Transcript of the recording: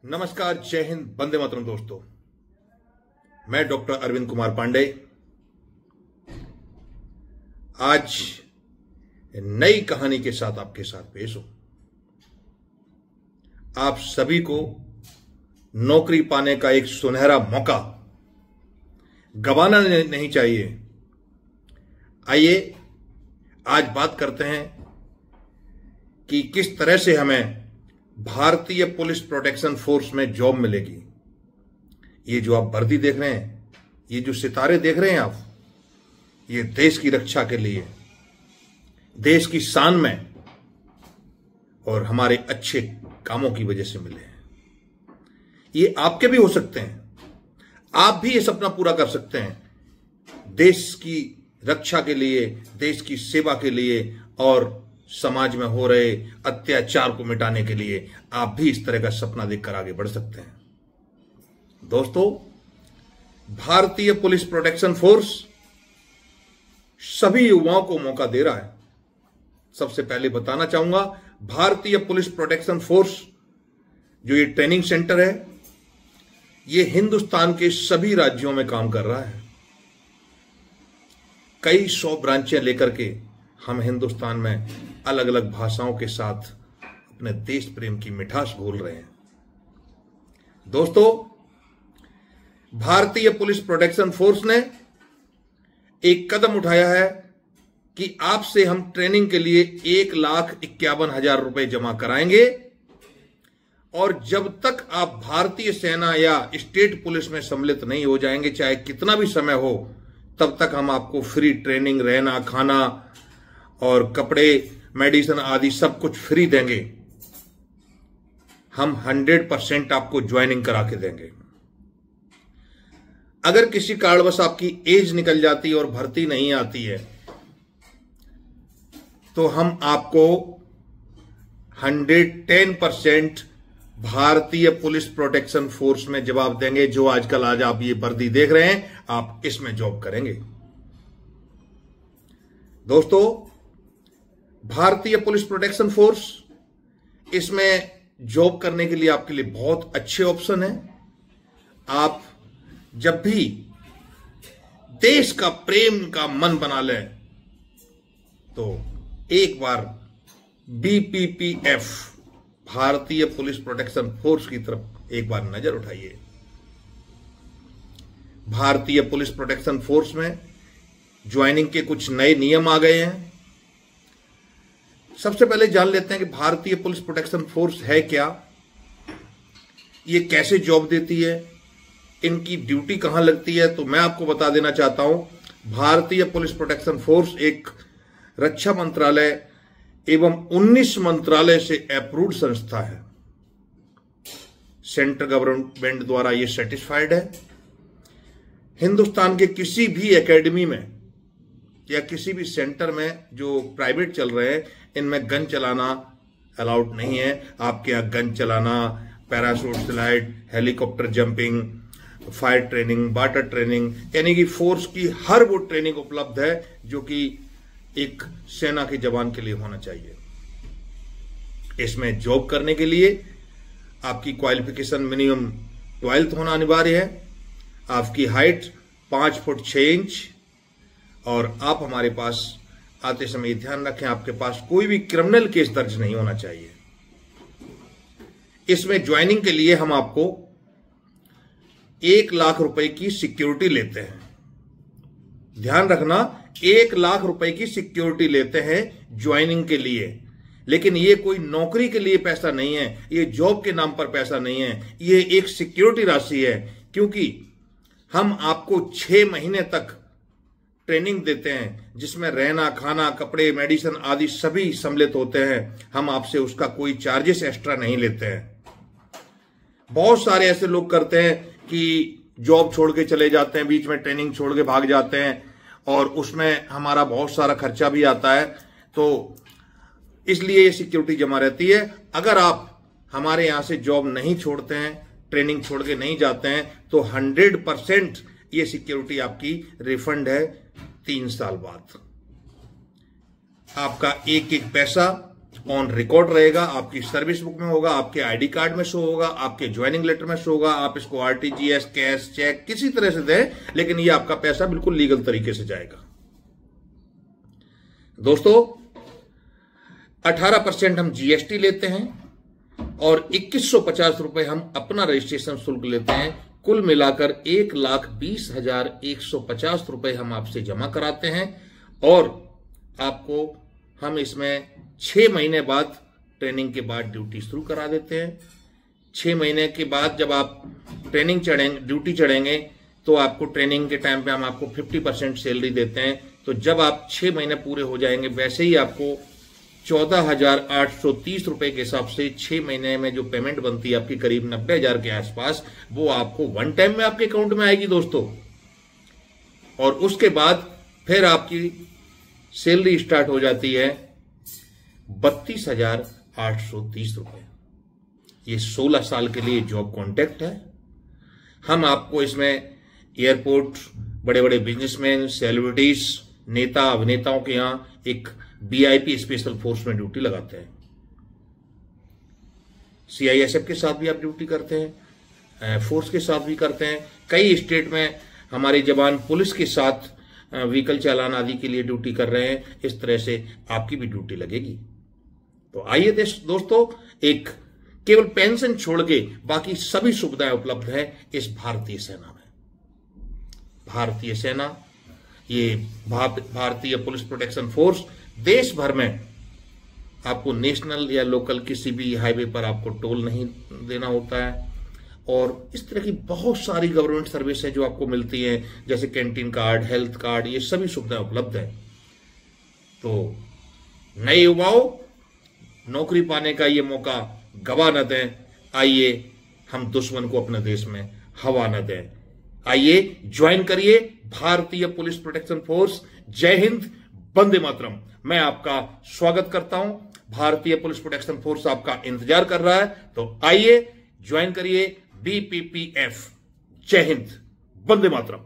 नमस्कार, जय हिंद, वंदे मातरम। दोस्तों, मैं डॉक्टर अरविंद कुमार पांडे आज नई कहानी के साथ आपके साथ पेश हूं। आप सभी को नौकरी पाने का एक सुनहरा मौका गंवाना नहीं चाहिए। आइए आज बात करते हैं कि किस तरह से हमें भारतीय पुलिस प्रोटेक्शन फोर्स में जॉब मिलेगी। ये जो आप वर्दी देख रहे हैं, ये जो सितारे देख रहे हैं आप, ये देश की रक्षा के लिए, देश की शान में और हमारे अच्छे कामों की वजह से मिले हैं। ये आपके भी हो सकते हैं, आप भी ये सपना पूरा कर सकते हैं। देश की रक्षा के लिए, देश की सेवा के लिए और समाज में हो रहे अत्याचार को मिटाने के लिए आप भी इस तरह का सपना देखकर आगे बढ़ सकते हैं। दोस्तों, भारतीय पुलिस प्रोटेक्शन फोर्स सभी युवाओं को मौका दे रहा है। सबसे पहले बताना चाहूंगा, भारतीय पुलिस प्रोटेक्शन फोर्स जो ये ट्रेनिंग सेंटर है, ये हिंदुस्तान के सभी राज्यों में काम कर रहा है। कई 100 ब्रांचें लेकर के हम हिंदुस्तान में अलग अलग भाषाओं के साथ अपने देश प्रेम की मिठास घोल रहे हैं। दोस्तों, भारतीय पुलिस प्रोटेक्शन फोर्स ने एक कदम उठाया है कि आपसे हम ट्रेनिंग के लिए 1,51,000 रुपए जमा कराएंगे और जब तक आप भारतीय सेना या स्टेट पुलिस में सम्मिलित नहीं हो जाएंगे, चाहे कितना भी समय हो, तब तक हम आपको फ्री ट्रेनिंग, रहना, खाना और कपड़े, मेडिसिन आदि सब कुछ फ्री देंगे। हम 100% आपको ज्वाइनिंग करा के देंगे। अगर किसी कारणवश आपकी एज निकल जाती है और भर्ती नहीं आती है, तो हम आपको 110% भारतीय पुलिस प्रोटेक्शन फोर्स में जवाब देंगे। जो आजकल आज आप ये वर्दी देख रहे हैं, आप इसमें जॉब करेंगे। दोस्तों, भारतीय पुलिस प्रोटेक्शन फोर्स, इसमें जॉब करने के लिए आपके लिए बहुत अच्छे ऑप्शन है। आप जब भी देश का प्रेम का मन बना लें, तो एक बार BPPF भारतीय पुलिस प्रोटेक्शन फोर्स की तरफ एक बार नजर उठाइए। भारतीय पुलिस प्रोटेक्शन फोर्स में ज्वाइनिंग के कुछ नए नियम आ गए हैं। सबसे पहले जान लेते हैं कि भारतीय पुलिस प्रोटेक्शन फोर्स है क्या, ये कैसे जॉब देती है, इनकी ड्यूटी कहां लगती है। तो मैं आपको बता देना चाहता हूं, भारतीय पुलिस प्रोटेक्शन फोर्स एक रक्षा मंत्रालय एवं 19 मंत्रालय से अप्रूव्ड संस्था है। सेंट्रल गवर्नमेंट द्वारा यह सर्टिफाइड है। हिंदुस्तान के किसी भी एकेडमी में या किसी भी सेंटर में जो प्राइवेट चल रहे हैं, इनमें गन चलाना अलाउड नहीं है। आपके यहां गन चलाना, parachute slide, helicopter jumping, fire training, water training, यानी कि फोर्स की हर वो ट्रेनिंग उपलब्ध है जो कि एक सेना के जवान के लिए होना चाहिए। इसमें जॉब करने के लिए आपकी क्वालिफिकेशन मिनिमम 12th होना अनिवार्य है। आपकी हाइट 5 फुट 6 इंच और आप हमारे पास आते समय ध्यान रखें, आपके पास कोई भी क्रिमिनल केस दर्ज नहीं होना चाहिए। इसमें ज्वाइनिंग के लिए हम आपको 1 लाख रुपए की सिक्योरिटी लेते हैं। ध्यान रखना, 1 लाख रुपए की सिक्योरिटी लेते हैं ज्वाइनिंग के लिए। लेकिन ये कोई नौकरी के लिए पैसा नहीं है, ये जॉब के नाम पर पैसा नहीं है, ये एक सिक्योरिटी राशि है। क्योंकि हम आपको 6 महीने तक ट्रेनिंग देते हैं, जिसमें रहना, खाना, कपड़े, मेडिसिन आदि सभी सम्मिलित होते हैं। हम आपसे उसका कोई चार्जेस एक्स्ट्रा नहीं लेते हैं। बहुत सारे ऐसे लोग करते हैं कि जॉब छोड़ के चले जाते हैं, बीच में ट्रेनिंग छोड़ के भाग जाते हैं और उसमें हमारा बहुत सारा खर्चा भी आता है। तो इसलिए ये सिक्योरिटी जमा रहती है। अगर आप हमारे यहां से जॉब नहीं छोड़ते हैं, ट्रेनिंग छोड़ के नहीं जाते हैं, तो 100% ये सिक्योरिटी आपकी रिफंड है 3 साल बाद। आपका एक एक पैसा ऑन रिकॉर्ड रहेगा, आपकी सर्विस बुक में होगा, आपके आईडी कार्ड में शो होगा, आपके ज्वाइनिंग लेटर में शो होगा। आप इसको आरटीजीएस, कैश, चेक किसी तरह से दें, लेकिन ये आपका पैसा बिल्कुल लीगल तरीके से जाएगा। दोस्तों 18% हम जीएसटी लेते हैं और 2150 रुपए हम अपना रजिस्ट्रेशन शुल्क लेते हैं। कुल मिलाकर 1,20,150 रुपए हम आपसे जमा कराते हैं और आपको हम इसमें 6 महीने बाद ट्रेनिंग के बाद ड्यूटी शुरू करा देते हैं। 6 महीने के बाद जब आप ट्रेनिंग चढ़ेंगे, ड्यूटी चढ़ेंगे, तो आपको ट्रेनिंग के टाइम पे हम आपको 50% सैलरी देते हैं। तो जब आप 6 महीने पूरे हो जाएंगे, वैसे ही आपको 14,830 रुपए के हिसाब से 6 महीने में जो पेमेंट बनती है आपकी करीब 90,000 के आसपास, वो आपको वन टाइम में आपके अकाउंट में आएगी दोस्तों। और उसके बाद फिर आपकी सैलरी स्टार्ट हो जाती है 32,830 रुपए। ये 16 साल के लिए जॉब कॉन्ट्रैक्ट है। हम आपको इसमें एयरपोर्ट, बड़े बड़े बिजनेसमैन, सेलिब्रिटीज, नेता, अभिनेताओं के यहां एक बीआईपी स्पेशल फोर्स में ड्यूटी लगाते हैं। सीआईएसएफ के साथ भी आप ड्यूटी करते हैं, फोर्स के साथ भी करते हैं। कई स्टेट में हमारे जवान पुलिस के साथ व्हीकल चालान आदि के लिए ड्यूटी कर रहे हैं। इस तरह से आपकी भी ड्यूटी लगेगी। तो आइए दोस्तों, एक केवल पेंशन छोड़ के बाकी सभी सुविधाएं उपलब्ध है इस भारतीय सेना में। भारतीय सेना, ये भारतीय पुलिस प्रोटेक्शन फोर्स देश भर में आपको नेशनल या लोकल किसी भी हाईवे पर आपको टोल नहीं देना होता है। और इस तरह की बहुत सारी गवर्नमेंट सर्विस है जो आपको मिलती हैं, जैसे कैंटीन कार्ड, हेल्थ कार्ड, ये सभी सुविधाएं उपलब्ध है। तो नए युवाओं, नौकरी पाने का ये मौका गवा न दें। आइए हम दुश्मन को अपने देश में हवा न दें। आइए ज्वाइन करिए भारतीय पुलिस प्रोटेक्शन फोर्स। जय हिंद, वंदे मातरम। मैं आपका स्वागत करता हूं। भारतीय पुलिस प्रोटेक्शन फोर्स आपका इंतजार कर रहा है। तो आइए ज्वाइन करिए BPPF। जय हिंद, वंदे मातरम।